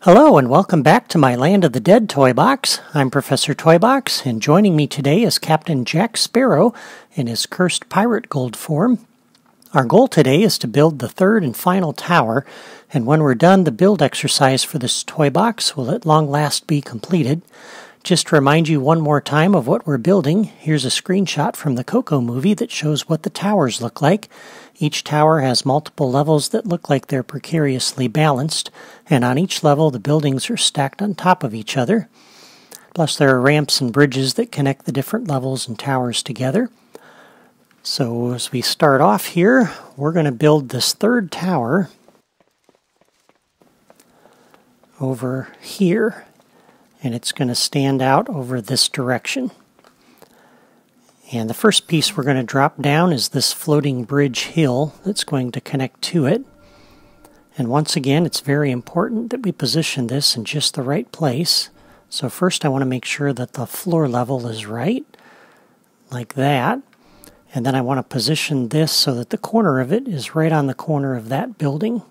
Hello and welcome back to my Land of the Dead toy box. I'm Professor Toybox, and joining me today is Captain Jack Sparrow in his cursed pirate gold form. Our goal today is to build the third and final tower, and when we're done, the build exercise for this toy box will at long last be completed. Just to remind you one more time of what we're building, here's a screenshot from the Coco movie that shows what the towers look like. Each tower has multiple levels that look like they're precariously balanced, and on each level the buildings are stacked on top of each other. Plus there are ramps and bridges that connect the different levels and towers together. So as we start off here, we're going to build this third tower over here. And it's going to stand out over this direction. And the first piece we're going to drop down is this floating bridge hill that's going to connect to it. And once again, it's very important that we position this in just the right place. So first I want to make sure that the floor level is right, like that. And then I want to position this so that the corner of it is right on the corner of that building,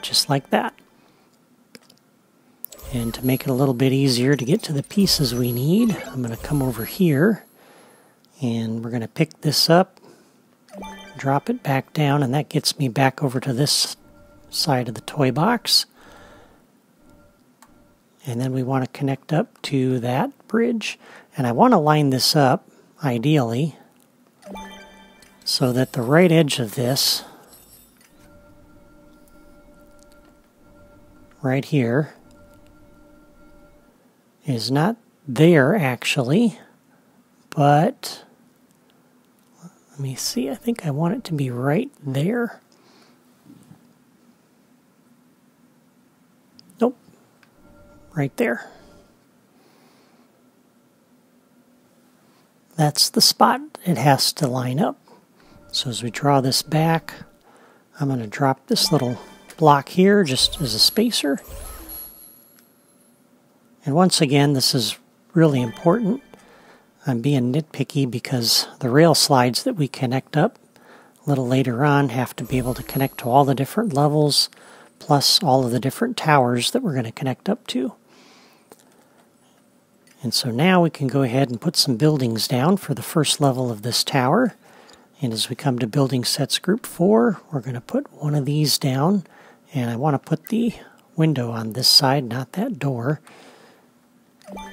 just like that. And to make it a little bit easier to get to the pieces we need, I'm going to come over here and we're going to pick this up, drop it back down, and that gets me back over to this side of the toy box. And then we want to connect up to that bridge. And I want to line this up, ideally, so that the right edge of this, right here, is not there actually, but let me see, I think I want it to be right there. Nope, right there. That's the spot it has to line up. So as we draw this back, I'm going to drop this little block here just as a spacer. And once again, this is really important. I'm being nitpicky because the rail slides that we connect up a little later on have to be able to connect to all the different levels, plus all of the different towers that we're going to connect up to. And so now we can go ahead and put some buildings down for the first level of this tower. And as we come to building sets group 4, we're going to put one of these down. And I want to put the window on this side, not that door.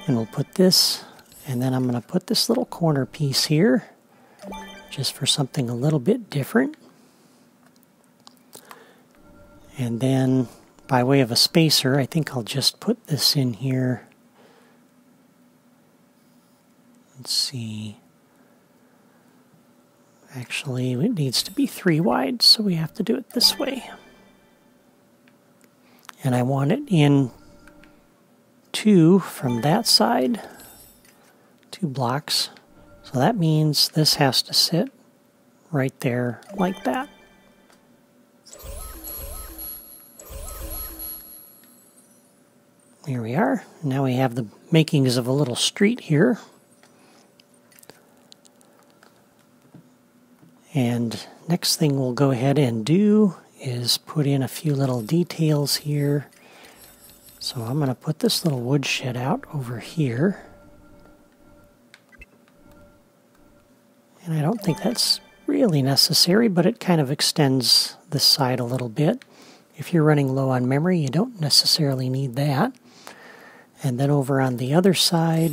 And we'll put this, and then I'm going to put this little corner piece here, just for something a little bit different. And then, by way of a spacer, I think I'll just put this in here. Let's see. Actually, it needs to be 3 wide, so we have to do it this way. And I want it in 2 from that side, 2 blocks. So that means this has to sit right there like that. Here we are. Now we have the makings of a little street here. And next thing we'll go ahead and do is put in a few little details here. So I'm going to put this little woodshed out over here. And I don't think that's really necessary, but it kind of extends this side a little bit. If you're running low on memory, you don't necessarily need that. And then over on the other side,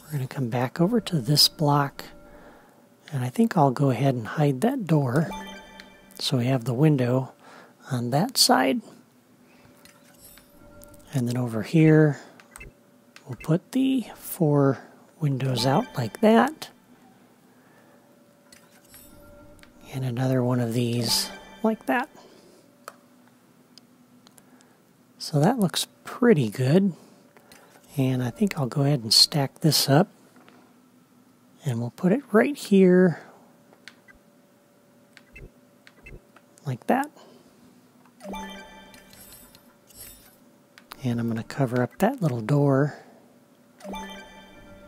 we're going to come back over to this block. And I think I'll go ahead and hide that door, so we have the window on that side. And then over here, we'll put the 4 windows out like that. And another one of these like that. So that looks pretty good. And I think I'll go ahead and stack this up. And we'll put it right here, like that. And I'm going to cover up that little door,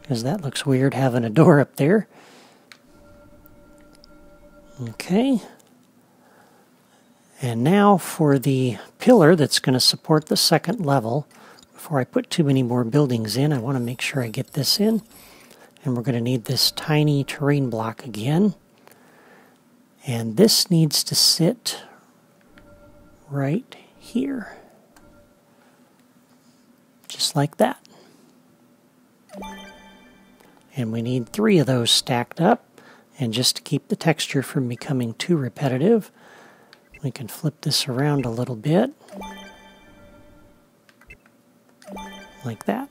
because that looks weird having a door up there. Okay. And now for the pillar that's going to support the second level. Before I put too many more buildings in, I want to make sure I get this in. And we're going to need this tiny terrain block again. And this needs to sit right here. Just like that. And we need 3 of those stacked up. And just to keep the texture from becoming too repetitive, we can flip this around a little bit. Like that.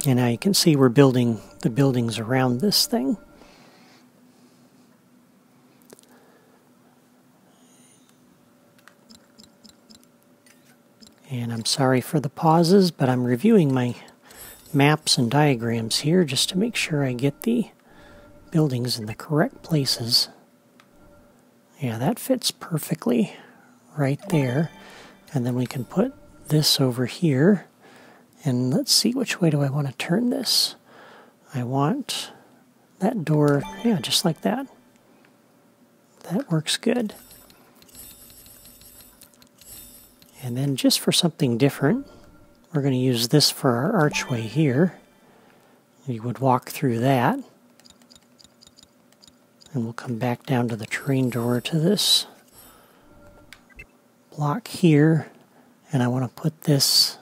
And now you can see we're building the buildings around this thing. And I'm sorry for the pauses, but I'm reviewing my maps and diagrams here just to make sure I get the buildings in the correct places. Yeah, that fits perfectly right there. And then we can put this over here. And let's see, which way do I want to turn this? I want that door, yeah, just like that. That works good. And then just for something different, we're going to use this for our archway here. We would walk through that. And we'll come back down to the terrain door to this block here. And I want to put this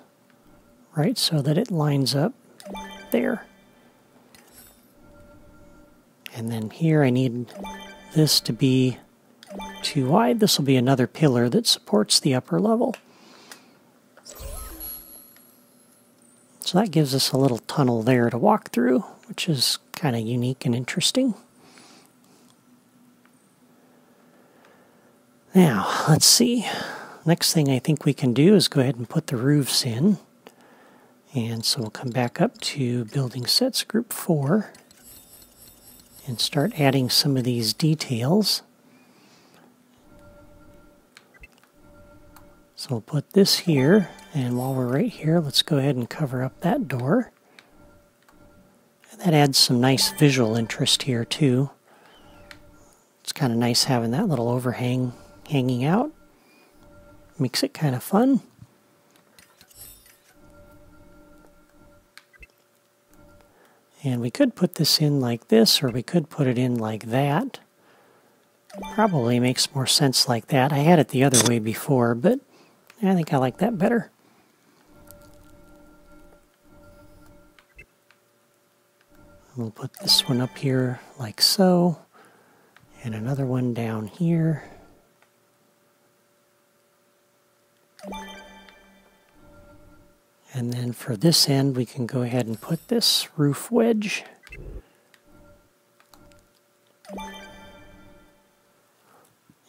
right so that it lines up there. And then here I need this to be too wide. This will be another pillar that supports the upper level. So that gives us a little tunnel there to walk through, which is kind of unique and interesting. Now, let's see. Next thing I think we can do is go ahead and put the roofs in. And so we'll come back up to Building Sets Group 4 and start adding some of these details. So we'll put this here, and while we're right here, let's go ahead and cover up that door. And that adds some nice visual interest here too. It's kind of nice having that little overhang hanging out. Makes it kind of fun. And we could put this in like this, or we could put it in like that. Probably makes more sense like that. I had it the other way before, but I think I like that better. We'll put this one up here like so, and another one down here. And then for this end, we can go ahead and put this roof wedge.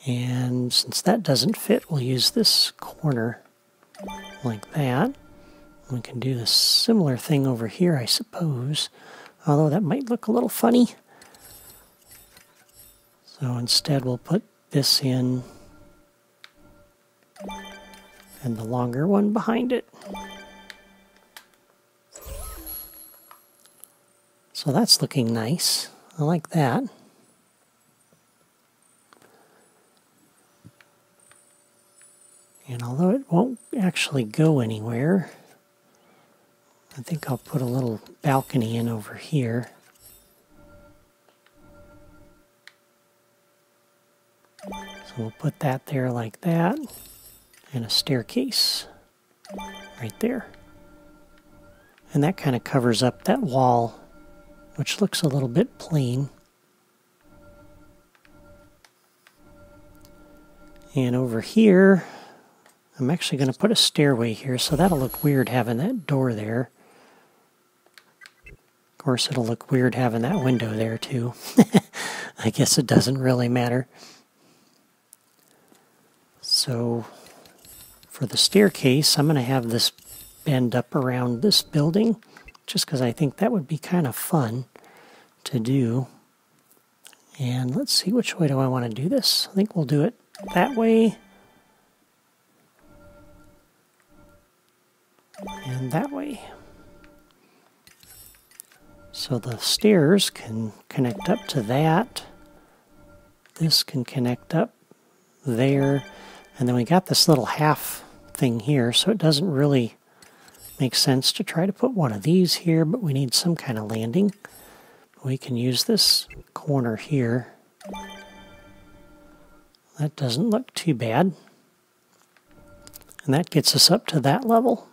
And since that doesn't fit, we'll use this corner like that. We can do the similar thing over here, I suppose, although that might look a little funny. So instead we'll put this in and the longer one behind it. So that's looking nice. I like that. And although it won't actually go anywhere, I think I'll put a little balcony in over here. So we'll put that there like that, and a staircase right there. And that kind of covers up that wall, which looks a little bit plain. And over here, I'm actually going to put a stairway here, so that'll look weird having that door there. Of course, it'll look weird having that window there, too. I guess it doesn't really matter. So, for the staircase, I'm going to have this bend up around this building, just because I think that would be kind of fun to do. And let's see, which way do I want to do this? I think we'll do it that way. And that way. So the stairs can connect up to that. this can connect up there. And then we got this little half thing here, so it doesn't really make sense to try to put one of these here, but we need some kind of landing. We can use this corner here. That doesn't look too bad. And that gets us up to that level.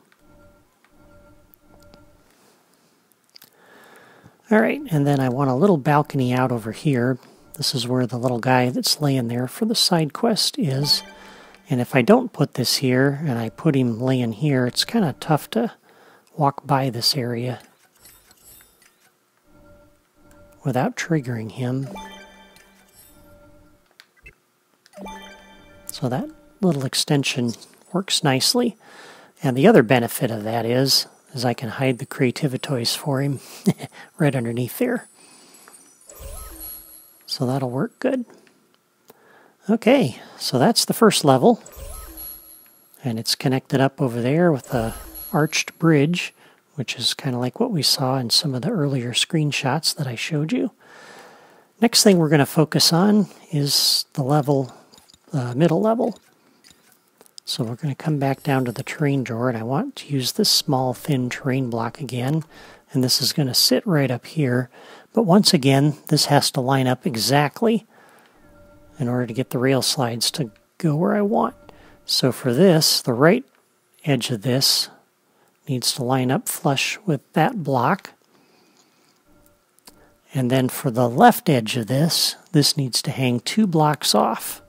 Alright, and then I want a little balcony out over here. This is where the little guy that's laying there for the side quest is. And if I don't put this here, and I put him laying here, it's kind of tough to walk by this area without triggering him. So that little extension works nicely. And the other benefit of that is I can hide the Creativitoys for him right underneath there. So that'll work good. Okay, so that's the first level. And it's connected up over there with a arched bridge, which is kind of like what we saw in some of the earlier screenshots that I showed you. Next thing we're going to focus on is the level, middle level. So we're going to come back down to the terrain drawer, and I want to use this small thin terrain block again, and this is going to sit right up here. But once again, this has to line up exactly in order to get the rail slides to go where I want. So for this, the right edge of this needs to line up flush with that block. And then for the left edge of this needs to hang 2 blocks off.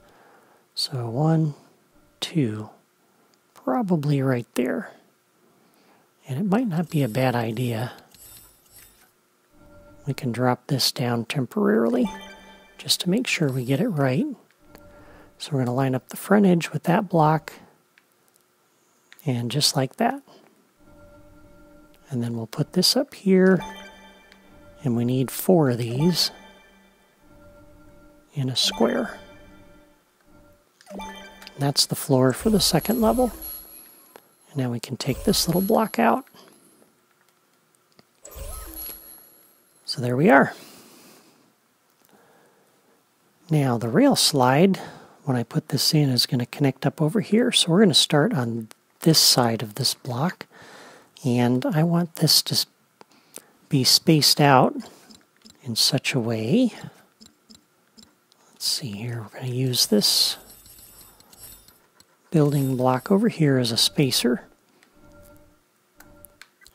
So 1, 2, probably right there. And it might not be a bad idea. We can drop this down temporarily just to make sure we get it right. So we're going to line up the front edge with that block, and just like that. And then we'll put this up here, and we need 4 of these in a square. That's the floor for the second level. And now we can take this little block out. So there we are. Now the rail slide, when I put this in, is going to connect up over here. So we're going to start on this side of this block. And I want this to be spaced out in such a way. Let's see here, we're going to use this building block over here as a spacer.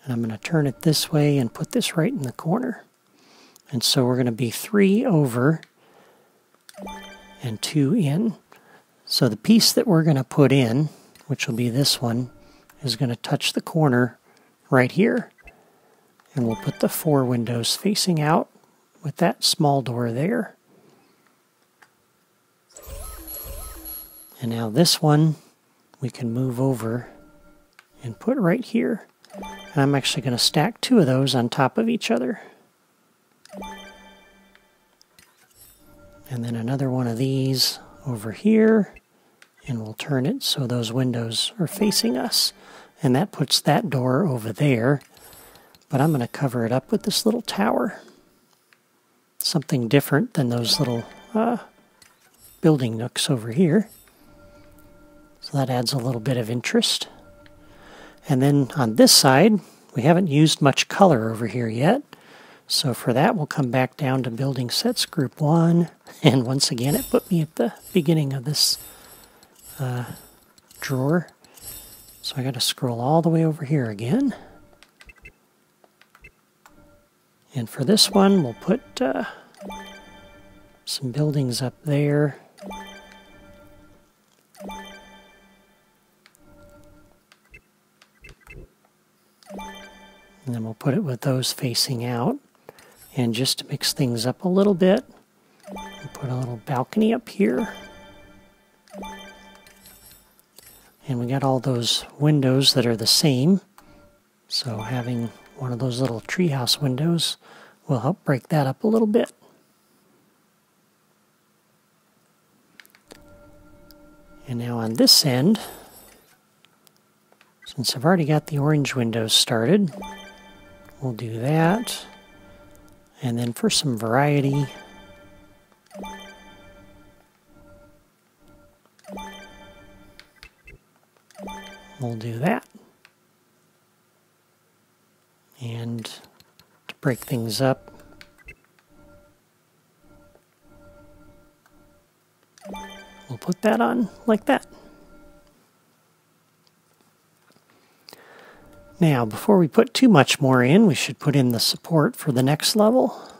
And I'm going to turn it this way and put this right in the corner. And so we're going to be 3 over and 2 in. So the piece that we're going to put in, which will be this one, is going to touch the corner right here. And we'll put the 4 windows facing out with that small door there. And now this one we can move over and put right here. And I'm actually going to stack 2 of those on top of each other. And then another one of these over here, and we'll turn it so those windows are facing us. And that puts that door over there. But I'm going to cover it up with this little tower. Something different than those little building nooks over here. So that adds a little bit of interest. And then on this side, we haven't used much color over here yet. So for that, we'll come back down to Building Sets Group 1. And once again, it put me at the beginning of this drawer. So I got to scroll all the way over here again. And for this one, we'll put some buildings up there. And then we'll put it with those facing out. And just to mix things up a little bit, we'll put a little balcony up here. And we got all those windows that are the same. So having one of those little treehouse windows will help break that up a little bit. And now on this end, since I've already got the orange windows started, we'll do that. And then for some variety, we'll do that. And to break things up, we'll put that on like that. Now, before we put too much more in, we should put in the support for the next level.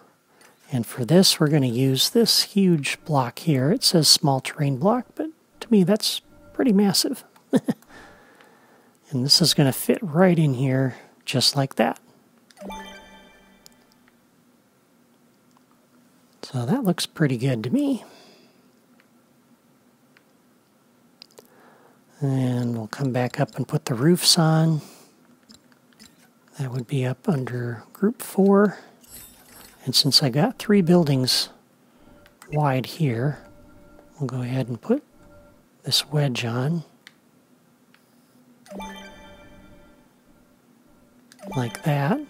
And for this, we're going to use this huge block here. It says small terrain block, but to me that's pretty massive. And this is going to fit right in here, just like that. So that looks pretty good to me. And we'll come back up and put the roofs on. That would be up under group 4. And since I got 3 buildings wide here, we'll go ahead and put this wedge on. Like that.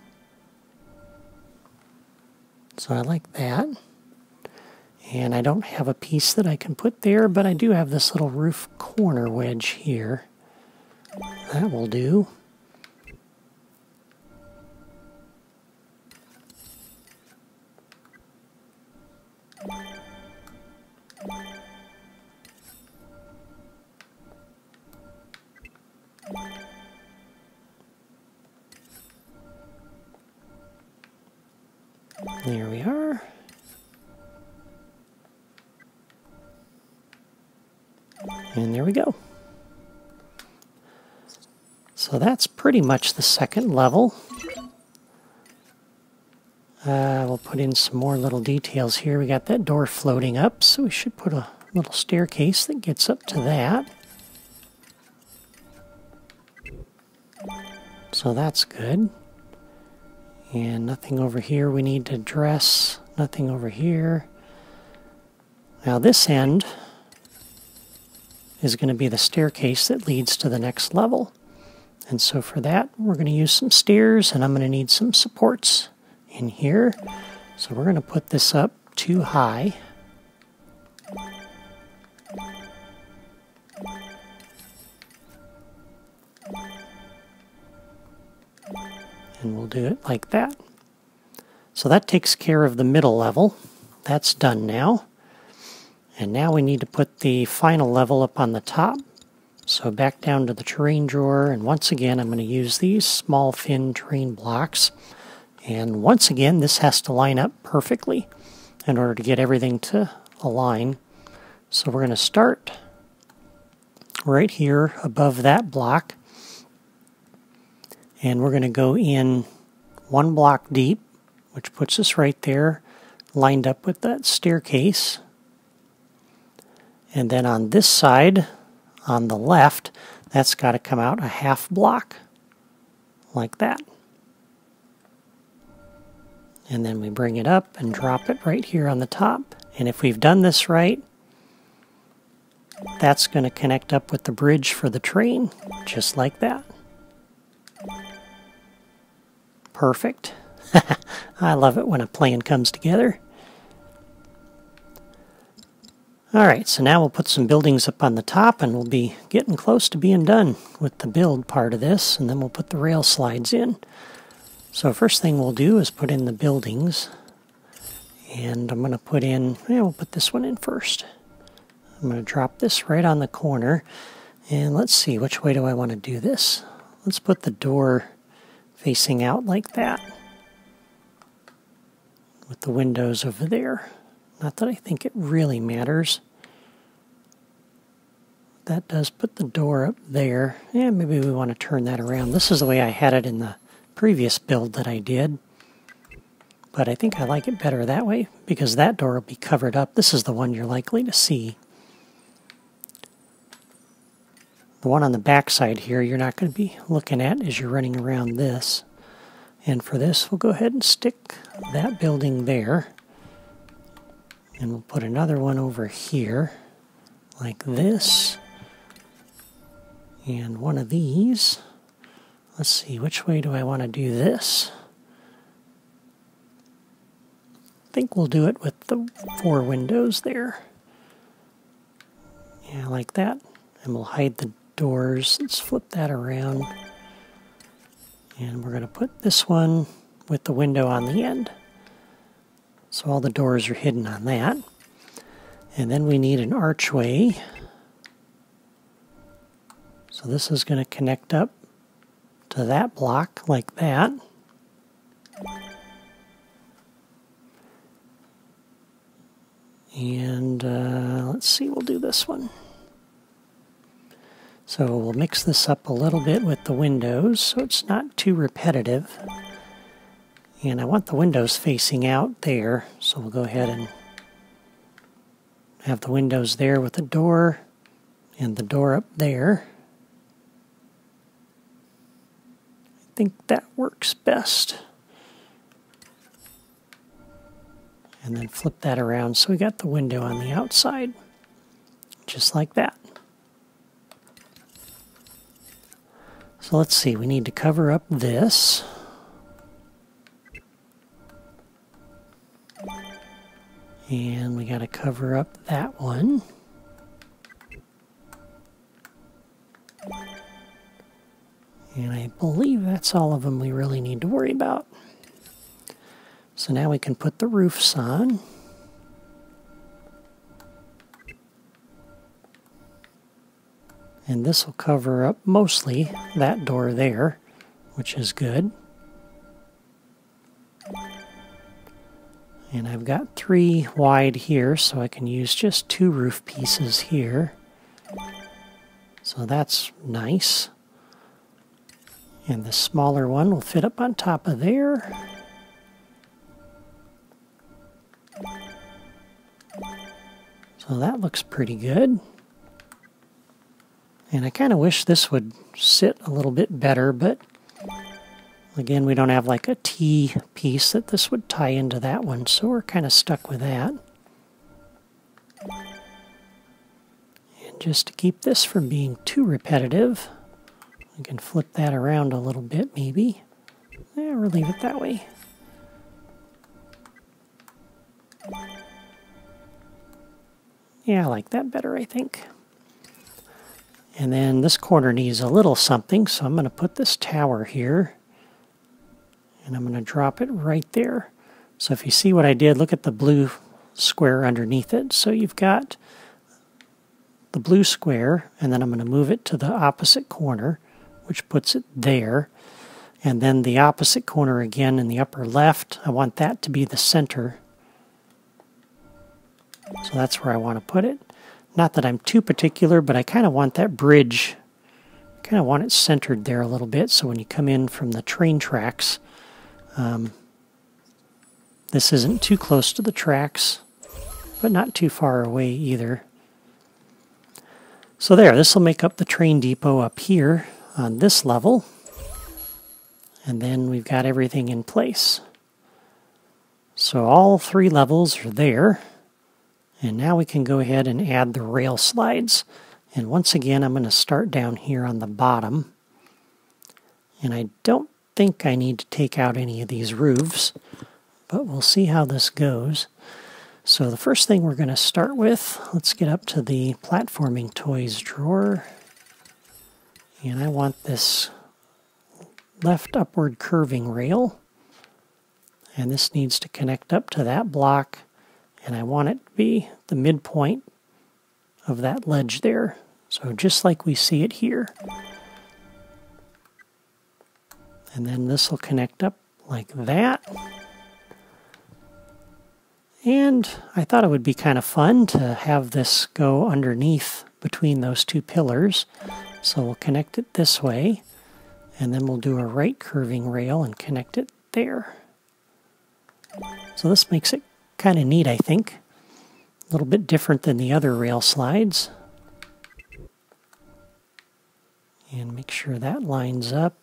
So I like that. And I don't have a piece that I can put there, but I do have this little roof corner wedge here. That will do. There we are. And there we go. So that's pretty much the second level. We'll put in some more little details here. We got that door floating up, so we should put a little staircase that gets up to that. So that's good. And nothing over here we need to address. Nothing over here. Now this end is going to be the staircase that leads to the next level. And so for that, we're going to use some stairs, and I'm going to need some supports in here. So we're going to put this up too high. And we'll do it like that. So that takes care of the middle level. That's done now. And now we need to put the final level up on the top. So back down to the terrain drawer, and once again I'm going to use these small fin terrain blocks. And once again this has to line up perfectly in order to get everything to align. So we're going to start right here above that block. And we're going to go in 1 block deep, which puts us right there, lined up with that staircase. And then on this side, on the left, that's got to come out a 1/2 block, like that. And then we bring it up and drop it right here on the top. And if we've done this right, that's going to connect up with the bridge for the train, just like that. Perfect. I love it when a plan comes together. Alright, so now we'll put some buildings up on the top, and we'll be getting close to being done with the build part of this, and then we'll put the rail slides in. So first thing we'll do is put in the buildings, and I'm going to put in, we'll put this one in first. I'm going to drop this right on the corner, and let's see, which way do I want to do this? Let's put the door facing out like that, with the windows over there. Not that I think it really matters. That does put the door up there. Yeah, maybe we want to turn that around. This is the way I had it in the previous build that I did. But I think I like it better that way, because that door will be covered up. This is the one you're likely to see. The one on the back side here you're not going to be looking at as you're running around this. And for this, we'll go ahead and stick that building there. And we'll put another one over here, like this. And one of these. Let's see, which way do I want to do this? I think we'll do it with the 4 windows there. Yeah, like that. And we'll hide the doors. Let's flip that around. And we're going to put this one with the window on the end. So all the doors are hidden on that. And then we need an archway. So this is going to connect up to that block like that. And let's see, we'll do this one. So we'll mix this up a little bit with the windows so it's not too repetitive. And I want the windows facing out there, so we'll go ahead and have the windows there with the door and the door up there. I think that works best. And then flip that around so we got the window on the outside, just like that. So let's see, we need to cover up this. And we got to cover up that one. And I believe that's all of them we really need to worry about. So now we can put the roofs on. And this will cover up mostly that door there, which is good. And I've got 3 wide here, so I can use just 2 roof pieces here. So that's nice. And the smaller one will fit up on top of there. So that looks pretty good. And I kind of wish this would sit a little bit better, but again, we don't have like a T piece that this would tie into that one, so we're kind of stuck with that. And just to keep this from being too repetitive, we can flip that around a little bit maybe. Yeah, we'll leave it that way. Yeah, I like that better, I think. And then this corner needs a little something, so I'm going to put this tower here. And I'm going to drop it right there. So if you see what I did, look at the blue square underneath it. So you've got the blue square, and then I'm going to move it to the opposite corner, which puts it there. And then the opposite corner again in the upper left, I want that to be the center. So that's where I want to put it. Not that I'm too particular, but I kind of want that bridge, kind of want it centered there a little bit, so when you come in from the train tracks, this isn't too close to the tracks, but not too far away either. So there, this will make up the train depot up here on this level, and then we've got everything in place. So all 3 levels are there. And now we can go ahead and add the rail slides. And once again, I'm going to start down here on the bottom. And I don't think I need to take out any of these roofs, but we'll see how this goes. So the first thing we're going to start with, let's get up to the platforming toys drawer. And I want this left upward curving rail. And this needs to connect up to that block. And I want it to be the midpoint of that ledge there. So just like we see it here. And then this will connect up like that. And I thought it would be kind of fun to have this go underneath between those 2 pillars. So we'll connect it this way. And then we'll do a right curving rail and connect it there. So this makes it kind of neat, I think. A little bit different than the other rail slides. And make sure that lines up.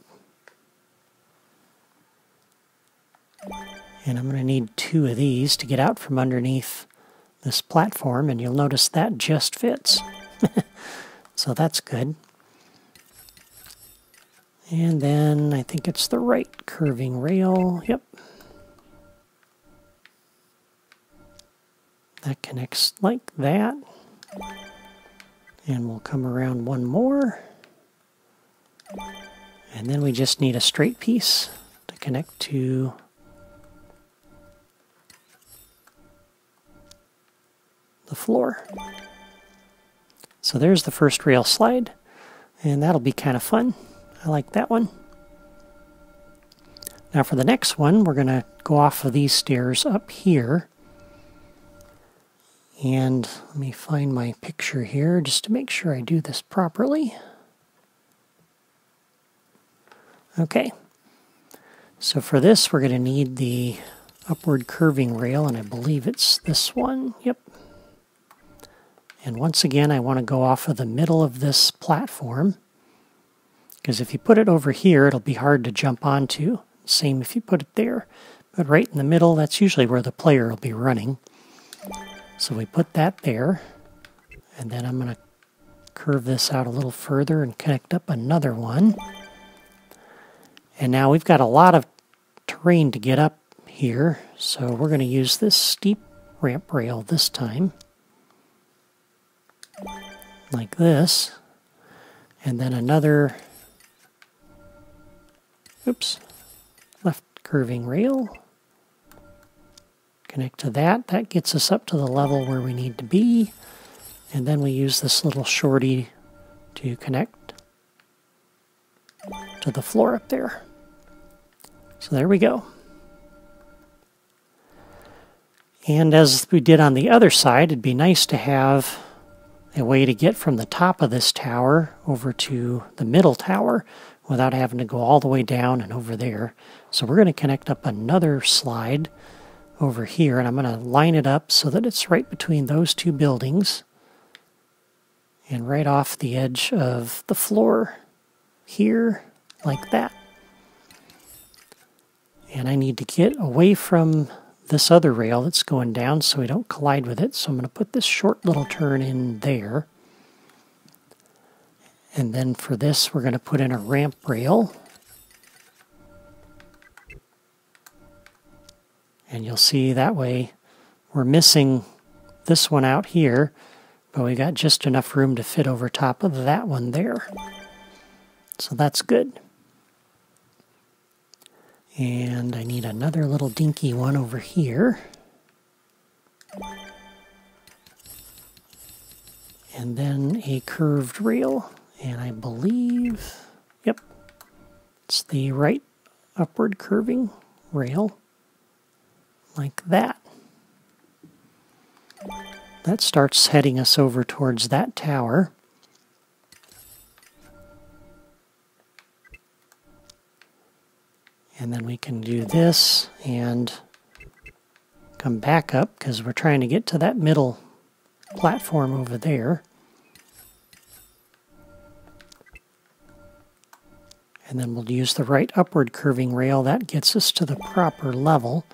And I'm going to need 2 of these to get out from underneath this platform, and you'll notice that just fits. So that's good. And then I think it's the right curving rail. Yep. That connects like that. And we'll come around one more. And then we just need a straight piece to connect to the floor. So there's the first rail slide, and that'll be kind of fun. I like that one. Now for the next one, we're going to go off of these stairs up here. And let me find my picture here just to make sure I do this properly. Okay, so for this we're going to need the upward curving rail, and I believe it's this one. Yep. And once again, I want to go off of the middle of this platform, because if you put it over here, it'll be hard to jump onto. Same if you put it there. But right in the middle, that's usually where the player will be running. So we put that there, and then I'm going to curve this out a little further and connect up another one. And now we've got a lot of terrain to get up here, so we're going to use this steep ramp rail this time. Like this, and then another, left curving rail. Connect to that. That gets us up to the level where we need to be, and then we use this little shorty to connect to the floor up there. So there we go. And as we did on the other side, it'd be nice to have a way to get from the top of this tower over to the middle tower without having to go all the way down and over there. So we're going to connect up another slide over here, and I'm going to line it up so that it's right between those two buildings and right off the edge of the floor here, like that. And I need to get away from this other rail that's going down so we don't collide with it. So I'm going to put this short little turn in there. And then for this, we're going to put in a ramp rail. And you'll see that way we're missing this one out here, but we got just enough room to fit over top of that one there. So that's good. And I need another little dinky one over here. And then a curved rail. And I believe, yep, it's the right upward curving rail. Like that. That starts heading us over towards that tower. And then we can do this and come back up because we're trying to get to that middle platform over there. And then we'll use the right upward curving rail. That gets us to the proper level.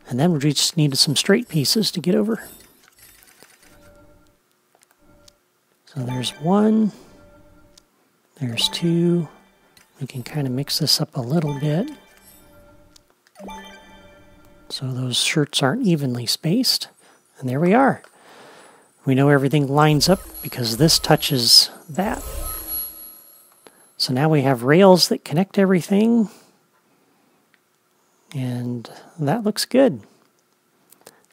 And then we just needed some straight pieces to get over. So there's one. There's two. We can kind of mix this up a little bit, so those shirts aren't evenly spaced. And there we are. We know everything lines up because this touches that. So now we have rails that connect everything. And that looks good.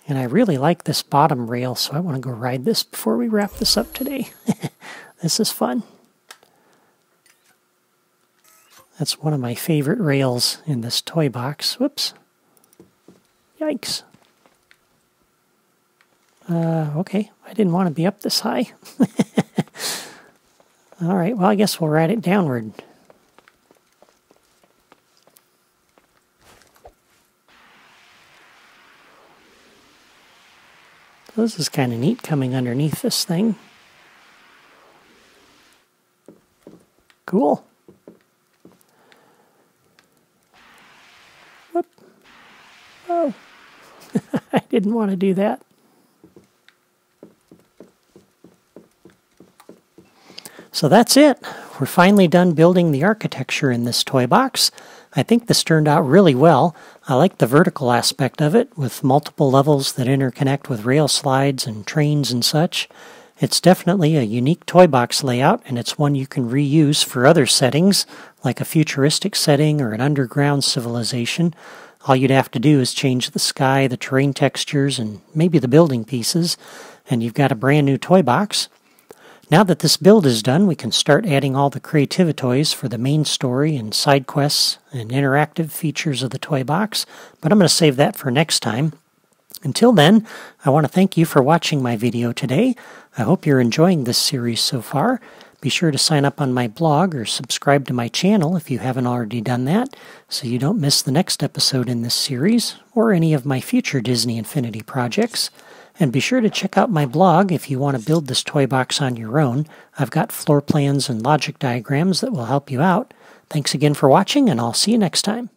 And I really like this bottom rail, so I want to go ride this before we wrap this up today. This is fun. That's one of my favorite rails in this toy box. Whoops. Yikes. Okay, I didn't want to be up this high. All right, well, I guess we'll ride it downward. So this is kind of neat coming underneath this thing. Cool. Whoop. Oh, I didn't want to do that. So that's it. We're finally done building the architecture in this toy box. I think this turned out really well. I like the vertical aspect of it with multiple levels that interconnect with rail slides and trains and such. It's definitely a unique toy box layout, and it's one you can reuse for other settings like a futuristic setting or an underground civilization, all you'd have to do is change the sky, the terrain textures, and maybe the building pieces, and you've got a brand new toy box. Now that this build is done, we can start adding all the creativitoys for the main story and side quests and interactive features of the toy box, but I'm going to save that for next time. Until then, I want to thank you for watching my video today. I hope you're enjoying this series so far. Be sure to sign up on my blog or subscribe to my channel if you haven't already done that, so you don't miss the next episode in this series or any of my future Disney Infinity projects. And be sure to check out my blog if you want to build this toy box on your own. I've got floor plans and logic diagrams that will help you out. Thanks again for watching, and I'll see you next time.